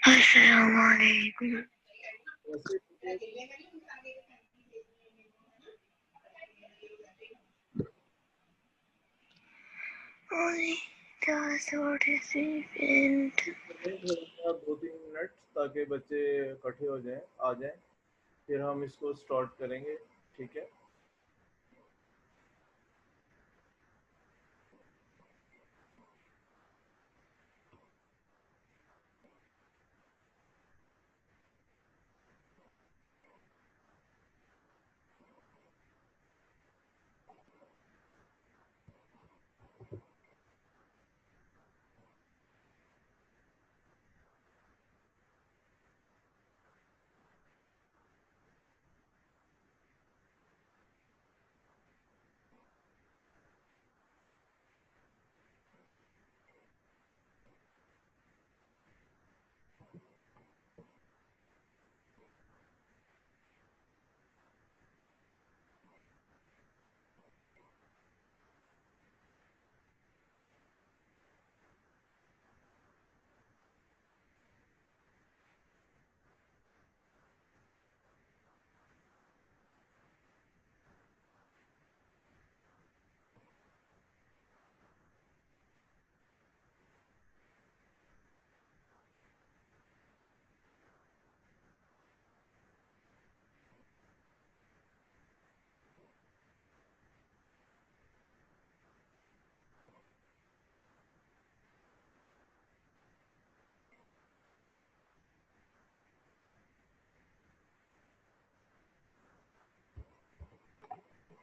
अस्सलाम वालेकुम। दो तीन मिनट ताकि बच्चे इकट्ठे हो जाएं, आ जाएं, फिर हम इसको स्टार्ट करेंगे। ठीक है।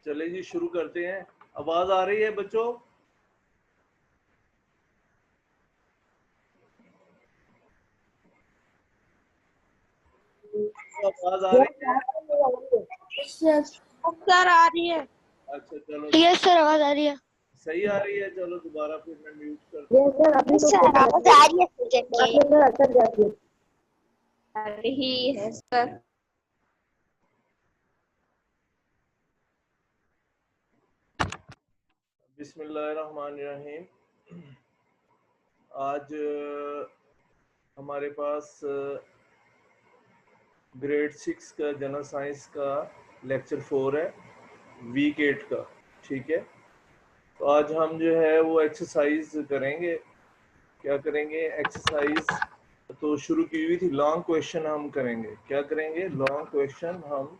चले जी, शुरू करते हैं। आवाज आ रही है बच्चों? आवाज आ रही है? सर आ रही है। अच्छा चलो, यस सर, आवाज आ रही है। सही आ रही है। चलो दोबारा फिर मैं म्यूट कर सर आवाज आ रही है सर। बिस्मिल्लाहिर्रहमानिर्रहीम। आज हमारे पास ग्रेड 6 का जनरल साइंस का लेक्चर 4 है, वीक 8 का। ठीक है। तो आज हम जो है वो एक्सरसाइज करेंगे। क्या करेंगे? एक्सरसाइज तो शुरू की हुई थी, लॉन्ग क्वेश्चन हम करेंगे। क्या करेंगे? लॉन्ग क्वेश्चन हम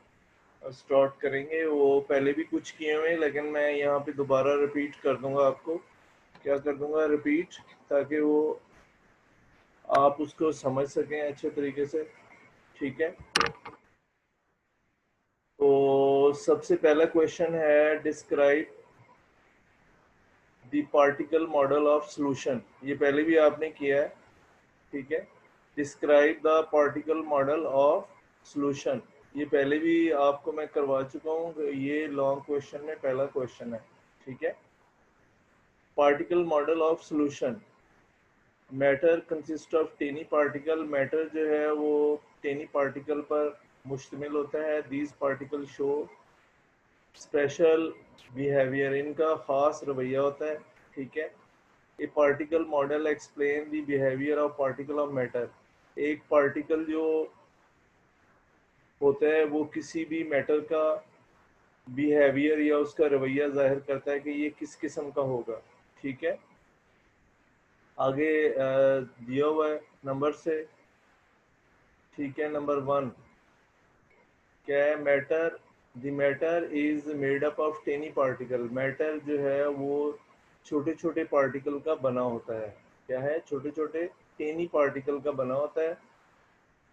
स्टार्ट करेंगे। वो पहले भी कुछ किए हुए हैं, लेकिन मैं यहाँ पे दोबारा रिपीट कर दूंगा आपको। क्या कर दूंगा? रिपीट, ताकि वो आप उसको समझ सकें अच्छे तरीके से। ठीक है। तो सबसे पहला क्वेश्चन है, describe the particle model of solution. ये पहले भी आपने किया है। ठीक है। Describe the particle model of solution, ये पहले भी आपको मैं करवा चुका हूँ। ये लॉन्ग क्वेश्चन में पहला क्वेश्चन है। ठीक है। Particle model of solution. Matter consist of tiny particle. Matter जो है वो टेनी पार्टिकल पर मुश्तमिल होता है। These particle show special behaviour, इनका खास रवैया होता है। ठीक है। A particle model explain the behaviour of particle of matter. एक पार्टिकल जो होता है वो किसी भी मैटर का बिहेवियर या उसका रवैया जाहिर करता है कि ये किस किस्म का होगा। ठीक है। आगे दिया हुआ है नंबर से। ठीक है। नंबर 1, क्या है? Matter, the matter is made up of tiny particle. Matter जो है वो छोटे छोटे पार्टिकल का बना होता है। क्या है? छोटे छोटे टेनी पार्टिकल का बना होता है।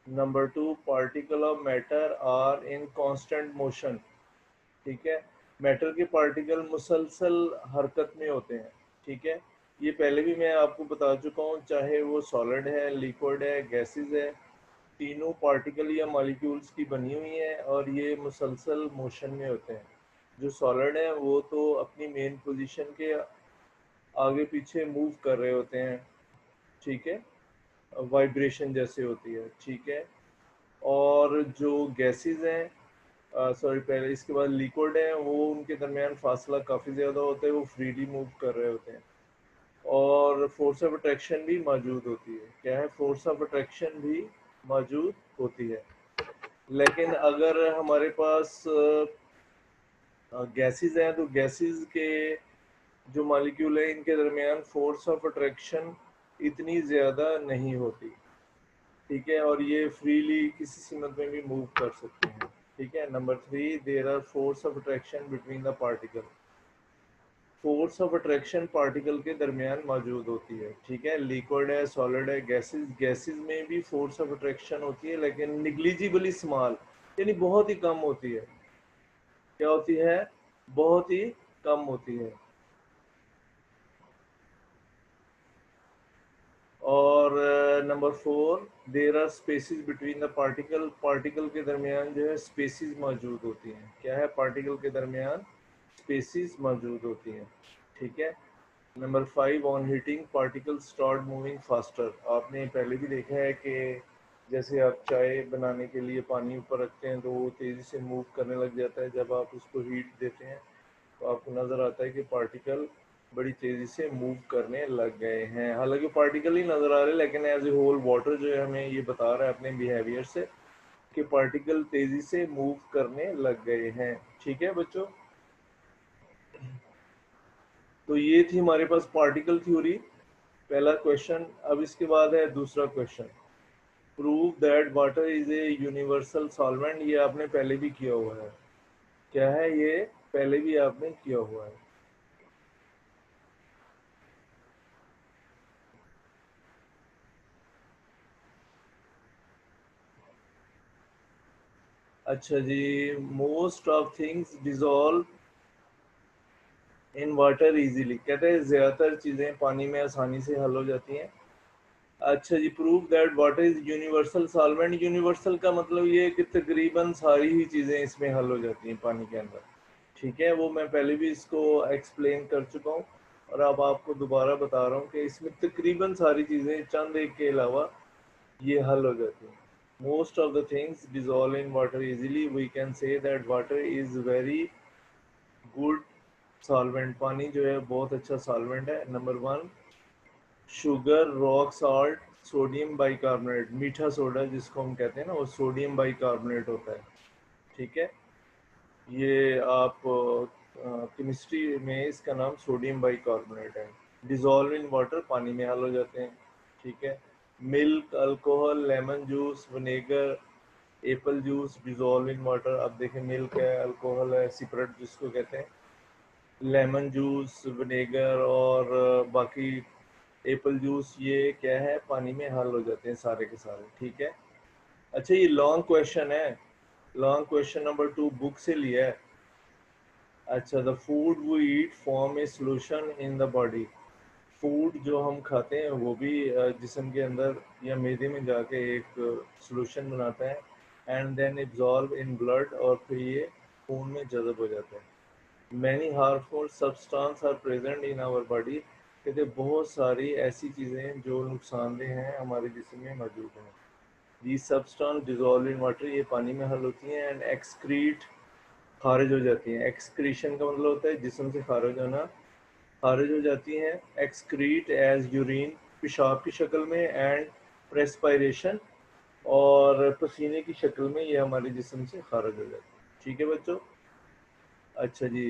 Number 2, particle of matter are in constant motion. ठीक है। मैटर के पार्टिकल मुसलसल हरकत में होते हैं। ठीक है। ये पहले भी मैं आपको बता चुका हूँ, चाहे वो सॉलिड है, लिक्विड है, गैसेस है, तीनों पार्टिकल या मॉलिक्यूल्स की बनी हुई हैं और ये मुसलसल मोशन में होते हैं। जो सॉलिड है वो तो अपनी मेन पोजीशन के आगे पीछे मूव कर रहे होते हैं। ठीक है। वाइब्रेशन जैसे होती है। ठीक है। और जो गैसेस हैं, सॉरी पहले इसके बाद लिक्विड है, वो उनके दरमियान फासला काफ़ी ज़्यादा होता है, वो फ्रीली मूव कर रहे होते हैं। और फोर्स ऑफ अट्रैक्शन भी मौजूद होती है। क्या है? फोर्स ऑफ अट्रैक्शन भी मौजूद होती है। लेकिन अगर हमारे पास गैसेस हैं तो गैसेस के जो मॉलिक्यूल है इनके दरमियान फोर्स ऑफ अट्रैक्शन इतनी ज़्यादा नहीं होती, ठीक है, और ये फ्रीली किसी सीमत में भी मूव कर सकते हैं, ठीक है। Number 3, there are force of attraction between the particle. Force of attraction particle के दरमियान मौजूद होती है, ठीक है। लिक्विड है, सॉलिड है, गैसेस, गैसेस में भी फोर्स ऑफ अट्रैक्शन होती है लेकिन निग्लिजिबली स्मॉल, यानी बहुत ही कम होती है। क्या होती है? बहुत ही कम होती है। और number 4, there are spaces between the particle. Particle के दरमियान जो है स्पेसिस मौजूद होती हैं। क्या है? पार्टिकल के दरमियान स्पेसिस मौजूद होती हैं, ठीक है। Number 5, on heating particle start moving faster. आपने पहले भी देखा है कि जैसे आप चाय बनाने के लिए पानी ऊपर रखते हैं तो वो तेज़ी से मूव करने लग जाता है। जब आप उसको हीट देते हैं तो आपको नज़र आता है कि पार्टिकल बड़ी तेज़ी से मूव करने लग गए हैं। हालांकि पार्टिकल ही नज़र आ रहे हैं लेकिन एज ए होल वाटर जो है हमें ये बता रहा है अपने बिहेवियर से कि पार्टिकल तेज़ी से मूव करने लग गए हैं, ठीक है बच्चों। तो ये थी हमारे पास पार्टिकल थ्योरी, पहला क्वेश्चन। अब इसके बाद है दूसरा question, prove that water is a universal solvent. ये आपने पहले भी किया हुआ है। क्या है? ये पहले भी आपने किया हुआ है। अच्छा जी, most of things dissolve in water easily. कहते हैं ज़्यादातर चीज़ें पानी में आसानी से हल हो जाती हैं। अच्छा जी, prove that water is universal solvent. Universal का मतलब ये है कि तकरीबन सारी ही चीज़ें इसमें हल हो जाती हैं पानी के अंदर, ठीक है। वो मैं पहले भी इसको एक्सप्लेन कर चुका हूँ और अब आपको दोबारा बता रहा हूँ कि इसमें तकरीबन सारी चीज़ें चंद एक के अलावा ये हल हो जाती हैं। Most of the things dissolve in water easily. We can say that water is very good solvent. पानी जो है बहुत अच्छा सॉल्वेंट है। Number 1, sugar, rock salt, sodium bicarbonate. मीठा सोडा जिसको हम कहते हैं ना, वो सोडियम बाइकार्बोनेट होता है, ठीक है। ये आप केमिस्ट्री में इसका नाम सोडियम बाइकार्बोनेट है। डिजॉल्व इन वाटर, पानी में हल हो जाते हैं, ठीक है। Milk, alcohol, lemon juice, vinegar, Apple juice dissolve in water. अब देखें, मिल्क है, अल्कोहल है, सिपरेट जिसको कहते हैं, लेमन जूस, विनेगर और बाकी एप्पल जूस, ये क्या है? पानी में हल हो जाते हैं सारे के सारे, ठीक है। अच्छा, ये लॉन्ग क्वेश्चन है, लॉन्ग क्वेश्चन नंबर 2 बुक से लिया है। अच्छा, the food we eat form a solution in the body. Food जो हम खाते हैं वो भी जिस्म के अंदर या मैदे में जाके एक सोल्यूशन बनाता है and then absorb in blood, और फिर ये खून में जज़ब हो जाता है। Many harmful substance are present in our body. कहते बहुत सारी ऐसी चीज़ें जो नुकसानदेह हैं हमारे जिस्म में मौजूद हैं। दी सब्सटेंस डिजॉल्व इन वाटर, ये पानी में हल होती हैं एंड एक्सक्रीट, खारिज हो जाती हैं। एक्सक्रीशन का मतलब होता है जिस्म से खारिज होना, खारिज हो जाती हैं। एक्सक्रीट एज यूरिन, पेशाब की शक्ल में, एंड प्रेस्पायरेशन, और पसीने की शक्ल में ये हमारे जिस्म से खारिज हो जाती है, ठीक है बच्चों। अच्छा जी,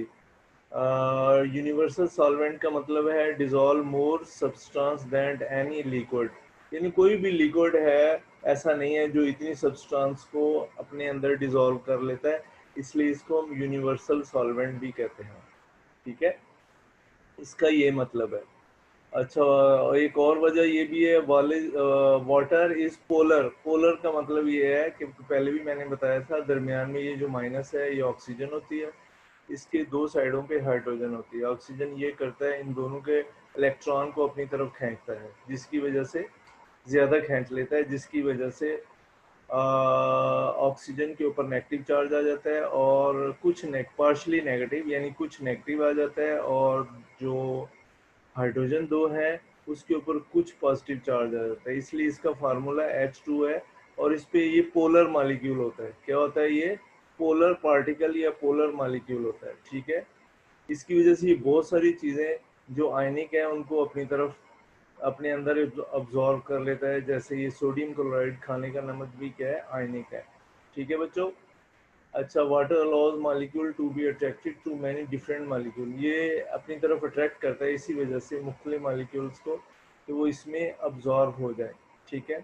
यूनिवर्सल सॉल्वेंट का मतलब है dissolve more substance that any liquid, यानी कोई भी लिक्विड है ऐसा नहीं है जो इतनी सब्सटेंस को अपने अंदर डिजॉल्व कर लेता है, इसलिए इसको हम यूनिवर्सल सॉल्वेंट भी कहते हैं, ठीक है। इसका ये मतलब है। अच्छा, एक और वजह ये भी है, वाटर इज पोलर। पोलर का मतलब ये है कि पहले भी मैंने बताया था, दरमियान में ये जो माइनस है ये ऑक्सीजन होती है, इसके दो साइडों पे हाइड्रोजन होती है। ऑक्सीजन ये करता है इन दोनों के इलेक्ट्रॉन को अपनी तरफ खींचता है, जिसकी वजह से ज़्यादा खींच लेता है, जिसकी वजह से ऑक्सीजन के ऊपर नेगेटिव चार्ज आ जाता है और कुछ पार्शली नेगेटिव यानी कुछ नेगेटिव आ जाता है, और जो हाइड्रोजन 2 है उसके ऊपर कुछ पॉजिटिव चार्ज आ जाता है, इसलिए इसका फार्मूला H2 है। और इस पे ये पोलर मॉलिक्यूल होता है। क्या होता है? ये पोलर पार्टिकल या पोलर मॉलिक्यूल होता है, ठीक है। इसकी वजह से ये बहुत सारी चीज़ें जो आयनिक है उनको अपनी तरफ अपने अंदर अब्जॉर्ब कर लेता है। जैसे ये सोडियम क्लोराइड खाने का नमक भी क्या है, आयनिक है। ठीक है बच्चों। अच्छा, water allows molecule to be attracted to many different molecule, ये अपनी तरफ अट्रैक्ट करता है इसी वजह से मुख्तलिफ मॉलिक्यूल्स को, तो वो इसमें अब्जॉर्ब हो जाए। ठीक है।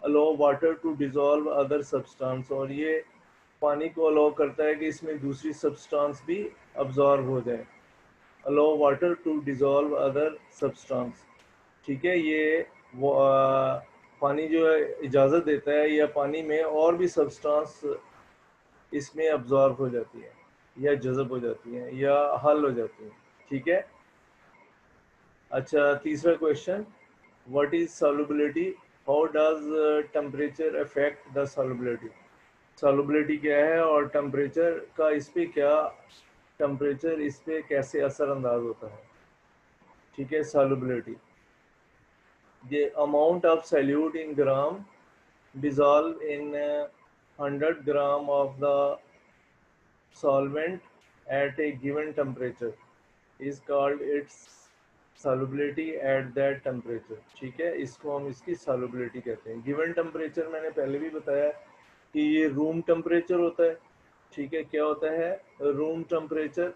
Allow water to dissolve other substance, और ये पानी को अलाउ करता है कि इसमें दूसरी सब्सटेंस भी अब्जॉर्ब हो जाए। Allow water to dissolve other substance. ठीक है। ये वो पानी जो है इजाज़त देता है या पानी में और भी सब्सटेंस इसमें अब्जॉर्ब हो जाती है या जज़ब हो जाती है या हल हो जाती है। ठीक है। अच्छा, तीसरा question, what is solubility, how does temperature affect the solubility. Solubility क्या है और टेम्परेचर का इस पे क्या, टेम्परेचर इस पे कैसे असरअंदाज होता है। ठीक है। Solubility, the amount of solute in gram dissolve in 100 gram of the solvent at a given temperature is called its solubility at that temperature। ठीक है, इसको हम इसकी solubility कहते हैं। गिवन टेम्परेचर मैंने पहले भी बताया कि ये रूम टेम्परेचर होता है। ठीक है, क्या होता है, रूम टेम्परेचर,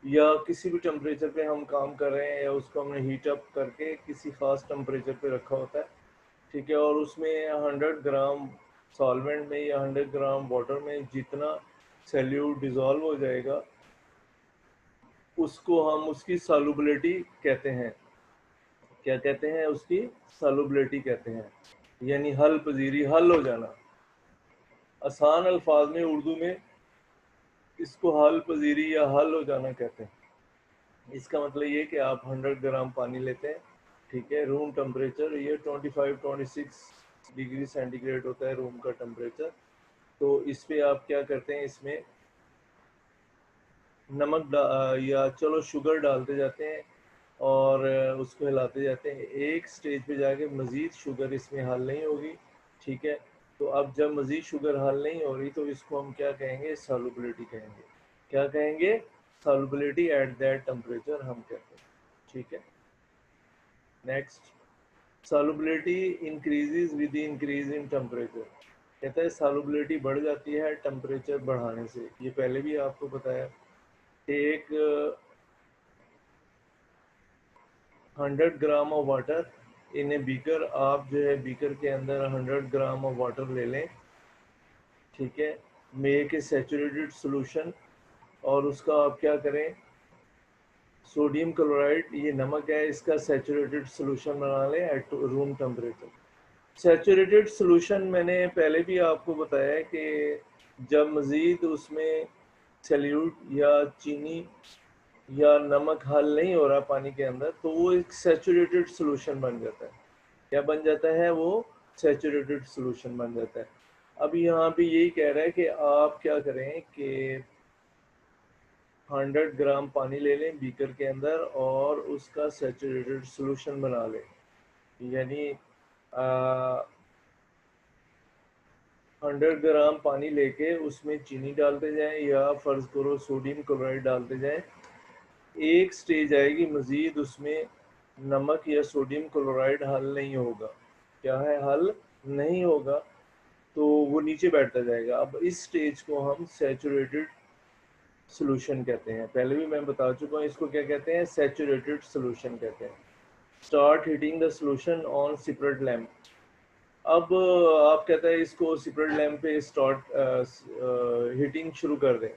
या किसी भी टेम्परेचर पे हम काम कर रहे हैं या उसको हमने हीट अप करके किसी खास टेम्परेचर पे रखा होता है। ठीक है, और उसमें 100 ग्राम सॉल्वेंट में या 100 ग्राम वाटर में जितना सैल्यूट डिज़ोल्व हो जाएगा उसको हम उसकी सॉल्युबिलिटी कहते हैं। क्या कहते हैं, उसकी सॉल्युबिलिटी कहते हैं, यानी हल पजीरी, हल हो जाना। आसान अल्फाज में उर्दू में इसको हल पजीरी या हल हो जाना कहते हैं। इसका मतलब ये कि आप 100 ग्राम पानी लेते हैं। ठीक है, रूम टेम्परेचर ये 25-26 डिग्री सेंटीग्रेड होता है रूम का टेम्परेचर। तो इस पे आप क्या करते हैं, इसमें नमक या चलो शुगर डालते जाते हैं और उसको हिलाते जाते हैं। एक स्टेज पे जाके मज़ीद शुगर इसमें हल नहीं होगी। ठीक है, तो अब जब मज़ीद शुगर हल नहीं हो रही तो इसको हम क्या कहेंगे, सॉल्युबिलिटी कहेंगे। क्या कहेंगे, सॉल्युबिलिटी एट दैट टेम्परेचर हम कहते हैं। ठीक है। Next, solubility increases with increase in temperature. कहता है सॉल्युबिलिटी बढ़ जाती है टेम्परेचर बढ़ाने से। ये पहले भी आपको बताया। एक 100 gram of water in a beaker, आप जो है बीकर के अंदर 100 ग्राम ऑफ वाटर ले लें। ठीक है, मेक ए सैचुरेटेड सोल्यूशन, और उसका आप क्या करें, सोडियम क्लोराइड, ये नमक है, इसका सैचुरेटेड सोल्यूशन बना लें at room temperature. Saturated solution मैंने पहले भी आपको बताया कि जब मज़ीद उसमें सैल्यूट या चीनी या नमक हल नहीं हो रहा पानी के अंदर, तो वो एक सैचुरेटेड सोल्यूशन बन जाता है। क्या बन जाता है, वो सैचुरेटेड सोल्यूशन बन जाता है। अब यहाँ पे यही कह रहा है कि आप क्या करें कि 100 ग्राम पानी ले लें बीकर के अंदर और उसका सैचुरेटेड सोल्यूशन बना लें। यानी 100 ग्राम पानी लेके उसमें चीनी डालते जाएं या फ़र्ज़ करो सोडियम क्लोराइड डालते जाएं। एक स्टेज आएगी मज़ीद उसमें नमक या सोडियम क्लोराइड हल नहीं होगा। क्या है, हल नहीं होगा, तो वो नीचे बैठता जाएगा। अब इस स्टेज को हम सैचुरेटेड सोल्यूशन कहते हैं। पहले भी मैं बता चुका हूँ इसको क्या कहते हैं, सैचुरेटेड सोल्यूशन कहते हैं। Start heating the solution on separate lamp. अब आप कहते हैं इसको सेपरेट लैम्प पे स्टार्ट हीटिंग शुरू कर दें।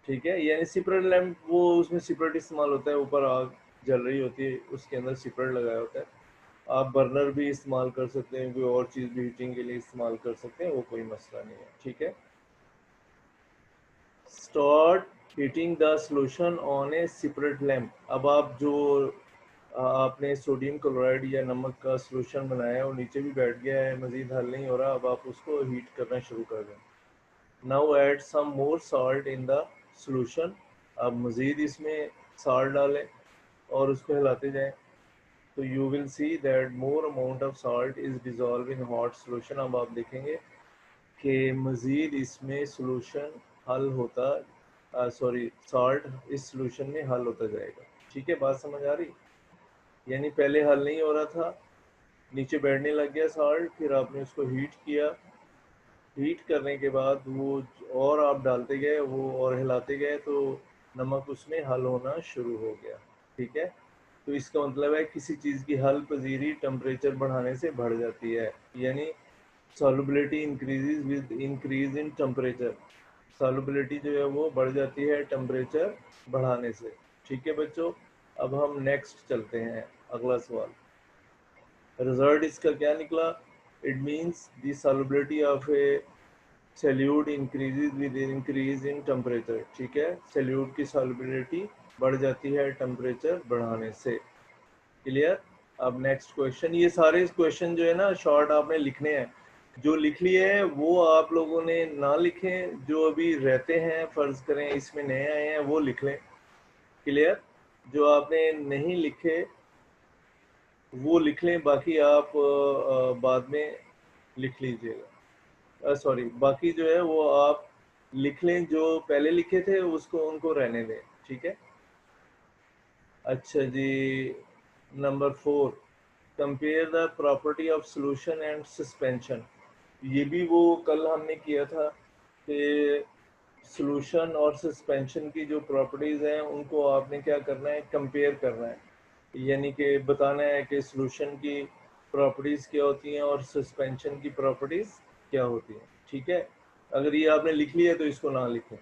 ठीक है, यानी सेपरेट लैम्प वो उसमें सेपरेट इस्तेमाल होता है, ऊपर आग जल रही होती है, उसके अंदर सेपरेट लगाया होता है। आप बर्नर भी इस्तेमाल कर सकते हैं, कोई और चीज़ भी हीटिंग के लिए इस्तेमाल कर सकते हैं, वो कोई मसला नहीं है। ठीक है। Start heating the solution on A separate lamp. अब आप जो आपने सोडियम क्लोराइड या नमक का सोल्यूशन बनाया है वो नीचे भी बैठ गया है, मज़ीद हल नहीं हो रहा, अब आप उसको हीट करना शुरू कर दें। Now add some more salt in the solution. अब मज़ीद इसमें साल्ट डालें और उसको हिलाते जाएं, तो you will see that more amount of salt is dissolve in hot solution. अब आप देखेंगे कि मज़ीद इसमें सोल्यूशन हल होता, सॉरी साल्ट इस सोल्यूशन में हल होता जाएगा। ठीक है, बात समझ आ रही? यानी पहले हल नहीं हो रहा था, नीचे बैठने लग गया साल्ट, फिर आपने उसको हीट किया, हीट करने के बाद वो और आप डालते गए वो और हिलाते गए तो नमक उसमें हल होना शुरू हो गया। ठीक है, तो इसका मतलब है किसी चीज़ की हल पजीरी टेम्परेचर बढ़ाने से बढ़ जाती है, यानी solubility increases with increase in temperature. Solubility जो है वो बढ़ जाती है टेम्परेचर बढ़ाने से। ठीक है बच्चों, अब हम नेक्स्ट चलते हैं, अगला सवाल। रिजल्ट इसका क्या निकला? It means the solubility of A salute increases with increase in temperature. ठीक है, सैल्यूट की सॉल्युबिलिटी बढ़ जाती है टेम्परेचर बढ़ाने से। क्लियर? अब नेक्स्ट क्वेश्चन, ये सारे क्वेश्चन जो है ना शॉर्ट आपने लिखने हैं, जो लिख लिए हैं वो आप लोगों ने ना लिखें, जो अभी रहते हैं फर्ज करें इसमें नए आए हैं वो लिख लें। क्लियर? जो आपने नहीं लिखे वो लिख लें, बाकी आप बाद में लिख लीजिएगा। सॉरी, बाकी जो है वो आप लिख लें, जो पहले लिखे थे उसको उनको रहने दें। ठीक है, अच्छा जी, number 4, compare the property of solution and suspension. ये भी वो कल हमने किया था कि सॉल्यूशन और सस्पेंशन की जो प्रॉपर्टीज़ हैं उनको आपने क्या करना है, कंपेयर करना है, यानी कि बताना है कि सॉल्यूशन की प्रॉपर्टीज़ क्या होती हैं और सस्पेंशन की प्रॉपर्टीज़ क्या होती हैं। ठीक है, अगर ये आपने लिख लिया तो इसको ना लिखें।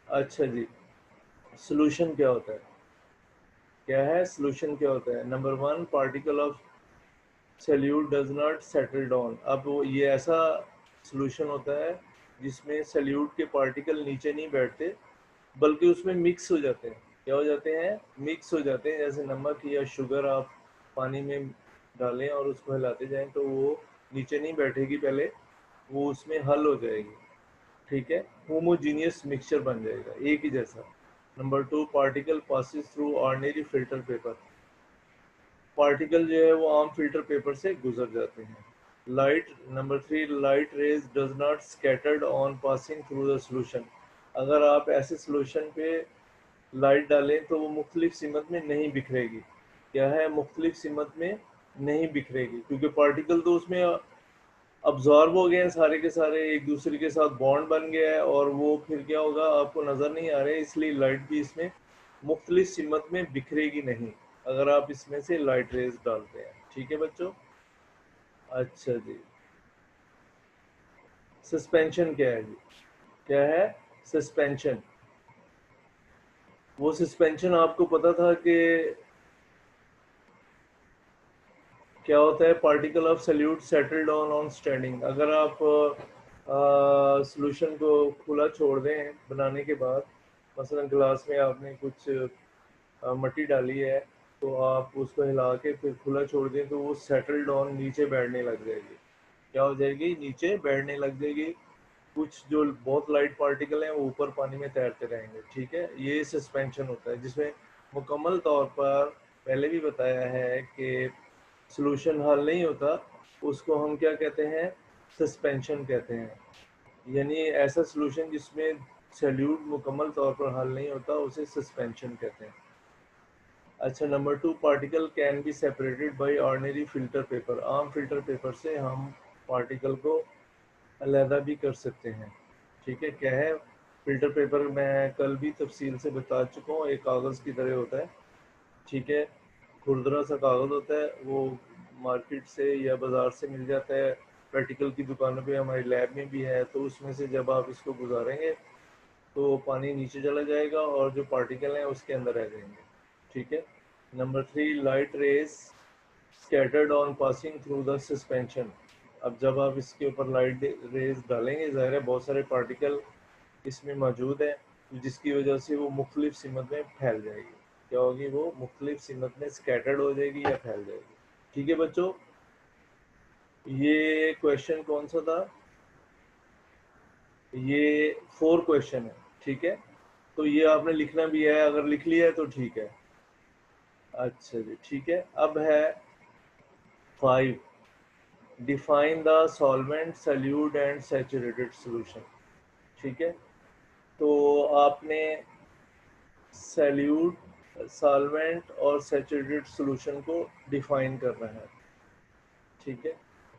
अच्छा जी, सॉल्यूशन क्या होता है? क्या है सॉल्यूशन? क्या होता है? Number 1, particle of solute does not settle down. अब वो ये ऐसा सॉल्यूशन होता है जिसमें सॉल्यूट के पार्टिकल नीचे नहीं बैठते बल्कि उसमें मिक्स हो जाते हैं। क्या हो जाते हैं? मिक्स हो जाते हैं। जैसे नमक या शुगर आप पानी में डालें और उसको हिलाते जाएं तो वो नीचे नहीं बैठेगी, पहले वो उसमें हल हो जाएगी। ठीक है, होमोजीनियस मिक्सचर बन जाएगा, एक ही जैसा। Number 2, particle passes through ordinary filter paper. Particle जो है वो आम फिल्टर पेपर से गुजर जाते हैं। Light, number 3, light rays does not scattered on passing through the solution. अगर आप ऐसे सॉल्यूशन पे लाइट डालें तो वो मुख्तलिफ सिमत में नहीं बिखरेगी। क्या है? मुख्तलिफ सिमत में नहीं बिखरेगी, क्योंकि पार्टिकल तो उसमें अब्जॉर्ब हो गए हैं सारे के सारे, एक दूसरे के साथ बॉन्ड बन गया है और वो फिर क्या होगा आपको नज़र नहीं आ रहे, इसलिए लाइट भी इसमें मुख्तलिफ सिमत में बिखरेगी नहीं अगर आप इसमें से लाइट रेज डालते हैं। ठीक है बच्चों? अच्छा जी, सस्पेंशन क्या है जी? क्या है सस्पेंशन? वो सस्पेंशन आपको पता था कि क्या होता है? Particle of solute settle down on standing. अगर आप सॉल्यूशन को खुला छोड़ दें बनाने के बाद, मसलन ग्लास में आपने कुछ मट्टी डाली है तो आप उसको हिला के फिर खुला छोड़ दें तो वो सेटल डाउन नीचे बैठने लग जाएगी। क्या हो जाएगी? नीचे बैठने लग जाएगी। कुछ जो बहुत लाइट पार्टिकल हैं वो ऊपर पानी में तैरते रहेंगे। ठीक है, ये सस्पेंशन होता है जिसमें मुकम्मल तौर पर पहले भी बताया है कि सॉल्यूशन हल नहीं होता, उसको हम क्या कहते हैं? सस्पेंशन कहते हैं। यानी ऐसा सॉल्यूशन जिसमें सॉल्यूट मुकम्मल तौर पर हल नहीं होता उसे सस्पेंशन कहते हैं। अच्छा, number 2, particle can be separated by ordinary filter paper. आम फिल्टर पेपर से हम पार्टिकल को अलहदा भी कर सकते हैं। ठीक है, क्या है फिल्टर पेपर? मैं कल भी तफसील से बता चुका हूँ, एक कागज़ की तरह होता है। ठीक है, खुरदरा सा कागज़ होता है, वो मार्केट से या बाज़ार से मिल जाता है, प्रैक्टिकल की दुकानों पे, हमारी लैब में भी है। तो उसमें से जब आप इसको गुजारेंगे तो पानी नीचे चला जाएगा और जो पार्टिकल हैं उसके अंदर रह जाएंगे। ठीक है, number 3, light rays scattered on passing through the suspension. अब जब आप इसके ऊपर लाइट रेज डालेंगे, ज़ाहिर है बहुत सारे पार्टिकल इसमें मौजूद है जिसकी वजह से वो मुख्तलिफ सिमत में फैल जाएगी। क्या होगी? वो मुख्तलिफ सिमत में स्कैटर्ड हो जाएगी या फैल जाएगी। ठीक है बच्चों, ये क्वेश्चन कौन सा था? ये 4 क्वेश्चन है। ठीक है, तो ये आपने लिखना भी है, अगर लिख लिया है तो ठीक है। अच्छा जी, ठीक है, अब है 5, define the solvent solute and saturated solution. ठीक है, तो आपने सैल्यूट, सॉल्वेंट और सैचुरेटेड सॉल्यूशन को डिफाइन करना है, ठीक है।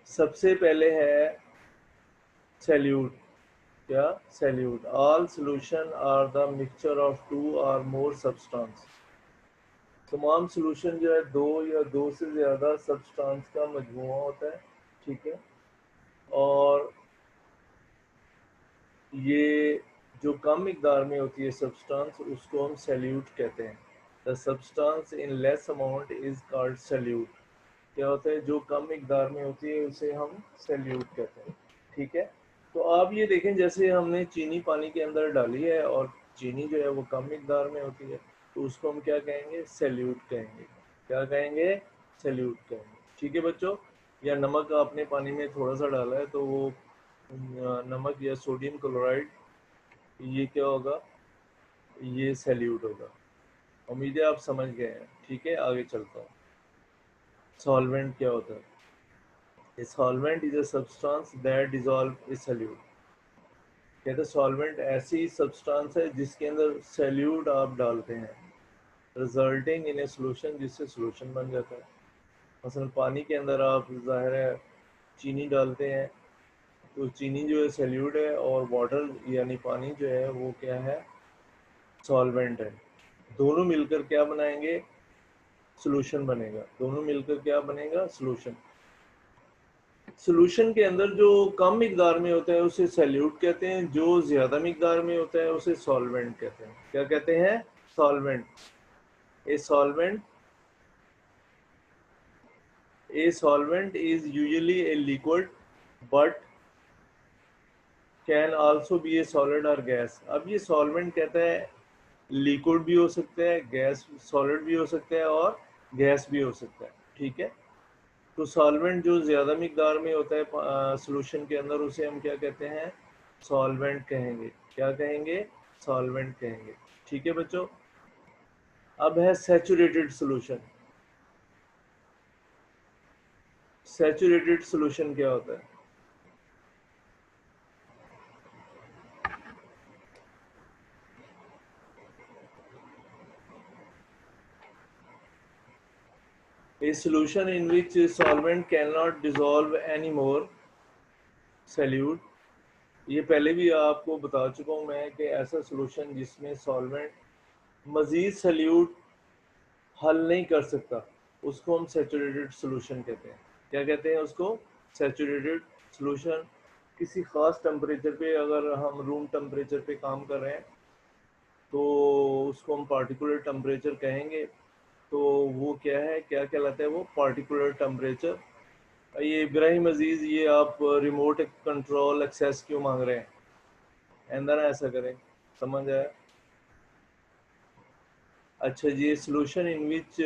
सबसे पहले है सैल्यूट। क्या? Solute, all solution are the mixture of two or more substance. तमाम सॉल्यूशन जो है दो या दो से ज़्यादा सब्सटेंस का मजमूआ होता है, ठीक है। और ये जो कम मिकदार में होती है सब्सटेंस, उसको हम सैल्यूट कहते हैं। The substance in less amount is called salute. क्या होता है? जो कम मिकदार में होती है उसे हम सैल्यूट कहते हैं, ठीक है। तो आप ये देखें, जैसे हमने चीनी पानी के अंदर डाली है और चीनी जो है वो कम मिकदार में होती है, तो उसको हम क्या कहेंगे? सैल्यूट कहेंगे। क्या कहेंगे? सैल्यूट कहेंगे, ठीक है बच्चों। या नमक आपने पानी में थोड़ा सा डाला है तो वो नमक या सोडियम क्लोराइड, ये क्या होगा? ये सैल्यूट होगा। उम्मीद है आप समझ गए हैं, ठीक है। आगे चलता हूँ। सॉल्वेंट क्या होता है? A solvent is a substance that dissolve a solute। कहते हैं सॉल्वेंट ऐसी सब्सटेंस है जिसके अंदर सैल्यूट आप डालते हैं, रिजल्टिंग इन ए सोल्यूशन, जिससे सोल्यूशन बन जाता है। मसलन पानी के अंदर आप ज़ाहिर है चीनी डालते हैं, तो चीनी जो है सैल्यूट है, और वाटर यानी पानी जो है वो क्या है? सॉल्वेंट है। दोनों मिलकर क्या बनाएंगे? सोल्यूशन बनेगा। दोनों मिलकर क्या बनेगा? सोल्यूशन। सोल्यूशन के अंदर जो कम मिकदार में होता है उसे सैल्यूट कहते हैं, जो ज़्यादा मिकदार में होता है उसे सॉल्वेंट कहते हैं। क्या कहते हैं? Solvent. A solvent, a solvent is usually a liquid but can also be A solid और गैस। अब ये सॉल्वेंट कहता है लिक्विड भी हो सकता है, गैस सॉलिड भी हो सकता है, और गैस भी हो सकता है, ठीक है। तो सॉल्वेंट जो ज़्यादा मिकदार में होता है सॉल्यूशन के अंदर, उसे हम क्या कहते हैं? सॉल्वेंट कहेंगे। क्या कहेंगे? सॉल्वेंट कहेंगे, ठीक है बच्चों। अब है सैचुरेटेड सॉल्यूशन। सैचुरेटेड सॉल्यूशन क्या होता है? A solution in which solvent cannot dissolve anymore, salute. ये पहले भी आपको बता चुका हूँ मैं कि ऐसा सॉल्यूशन जिसमें सॉल्वेंट मजीद सैल्यूट हल नहीं कर सकता, उसको हम सैचुरेटेड सॉल्यूशन कहते हैं। क्या कहते हैं उसको? Saturated solution. किसी ख़ास टेम्परेचर पे, अगर हम रूम टेम्परेचर पे काम कर रहे हैं तो उसको हम पार्टिकुलर टेम्परेचर कहेंगे। तो वो क्या है, क्या कहलाता है वो? Particular temperature. ये इब्राहिम अजीज़, ये आप रिमोट कंट्रोल एक्सेस क्यों मांग रहे हैं? अंदर ऐसा करें, समझ आया? अच्छा जी, solution in which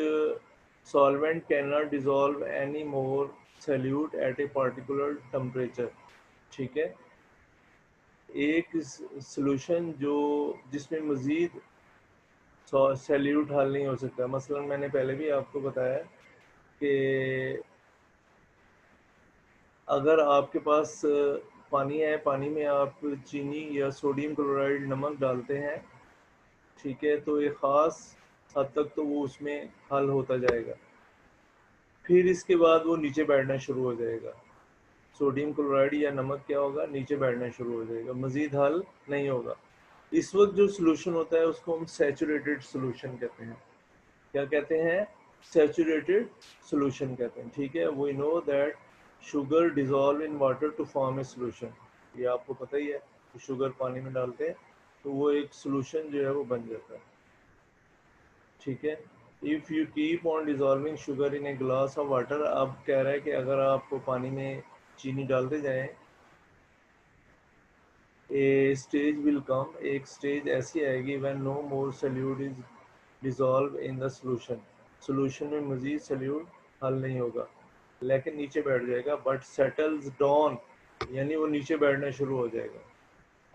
solvent can not dissolve any more solute at a particular temperature, ठीक है। एक सॉल्यूशन जो जिसमें मज़ीद सैल्यूट हल नहीं हो सकता। मसलन मैंने पहले भी आपको बताया कि अगर आपके पास पानी है, पानी में आप चीनी या सोडियम क्लोराइड नमक डालते हैं, ठीक है, तो एक ख़ास हद तक तो वो उसमें हल होता जाएगा, फिर इसके बाद वो नीचे बैठना शुरू हो जाएगा। सोडियम क्लोराइड या नमक क्या होगा? नीचे बैठना शुरू हो जाएगा, मज़ीद हल नहीं होगा। इस वक्त जो सोल्यूशन होता है उसको हम सैचुरेटेड सोल्यूशन कहते हैं। क्या कहते हैं? सैचुरेटेड सोल्यूशन कहते हैं, ठीक है। We know that sugar dissolve in water to form a solution. ये आपको पता ही है कि शुगर पानी में डालते हैं तो वो एक सोल्यूशन जो है वो बन जाता है, ठीक है। If you keep on dissolving sugar in a glass of water, अब कह रहा है कि अगर आप पानी में चीनी डालते जाएं, ए स्टेज विल कम, एक स्टेज ऐसी आएगी when no more solute is dissolve in the solution, solution में मजीद सॉल्यूट हल नहीं होगा, लेकिन नीचे बैठ जाएगा। बट सेटल्स डाउन, यानी वो नीचे बैठना शुरू हो जाएगा।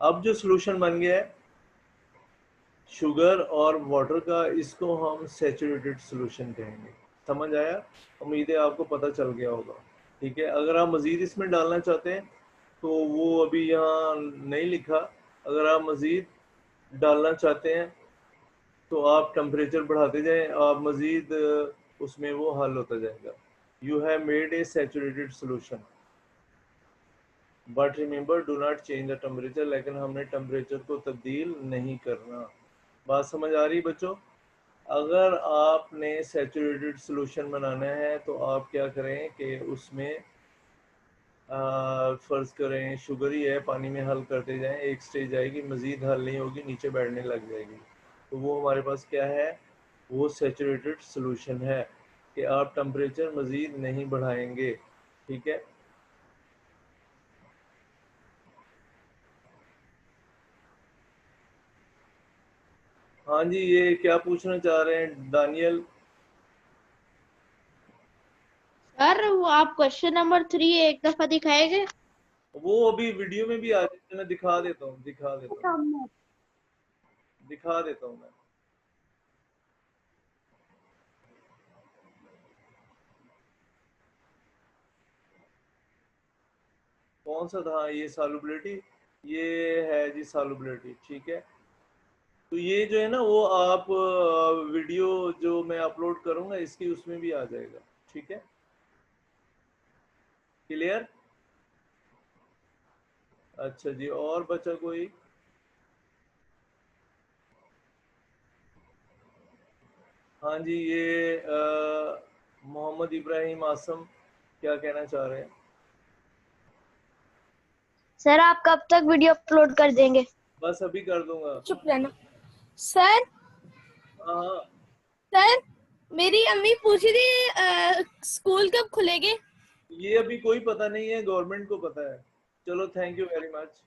अब जो सोल्यूशन बन गया है शुगर और वाटर का, इसको हम सैचुरेटेड सोल्यूशन कहेंगे। समझ आया? उम्मीद है आपको पता चल गया होगा, ठीक है। अगर आप मज़ीद इसमें डालना चाहते हैं तो वो अभी यहाँ नहीं लिखा। अगर आप मज़ीद डालना चाहते हैं तो आप टेम्परेचर बढ़ाते जाएं, आप मजीद उसमें वो हल होता जाएगा। You have made a saturated solution but remember do not change the temperature, लेकिन हमने टेम्परेचर को तब्दील नहीं करना। बात समझ आ रही बच्चों? अगर आपने सैचुरेटेड सोल्यूशन बनाना है तो आप क्या करें कि उसमें फ़र्ज़ करें शुगर ही है, पानी में हल करते जाएं, एक स्टेज आएगी मज़ीद हल नहीं होगी, नीचे बैठने लग जाएगी, तो वो हमारे पास क्या है, वो सैचुरेटेड सोल्यूशन है कि आप टेम्परेचर मज़ीद नहीं बढ़ाएंगे। ठीक है, हाँ जी, ये क्या पूछना चाह रहे हैं दानियल? सर वो आप क्वेश्चन नंबर 3 एक दफा दिखाएंगे? वो अभी वीडियो में भी आ जाता है, मैं दिखा देता हूँ मैं। कौन सा था ये? सॉल्युबिलिटी, ये है जी सॉल्युबिलिटी। ठीक है, तो ये जो है ना वो आप वीडियो जो मैं अपलोड करूंगा इसकी उसमें भी आ जाएगा। ठीक है, क्लियर? अच्छा जी, और बचा कोई? हाँ जी, ये मोहम्मद इब्राहिम आसम क्या कहना चाह रहे हैं? सर आप कब तक वीडियो अपलोड कर देंगे? बस अभी कर दूंगा। चुप रहना। सर हाँ, सर मेरी अम्मी पूछ रही थी स्कूल कब खुलेंगे? ये अभी कोई पता नहीं है, गवर्नमेंट को पता है। चलो, थैंक यू वेरी मच।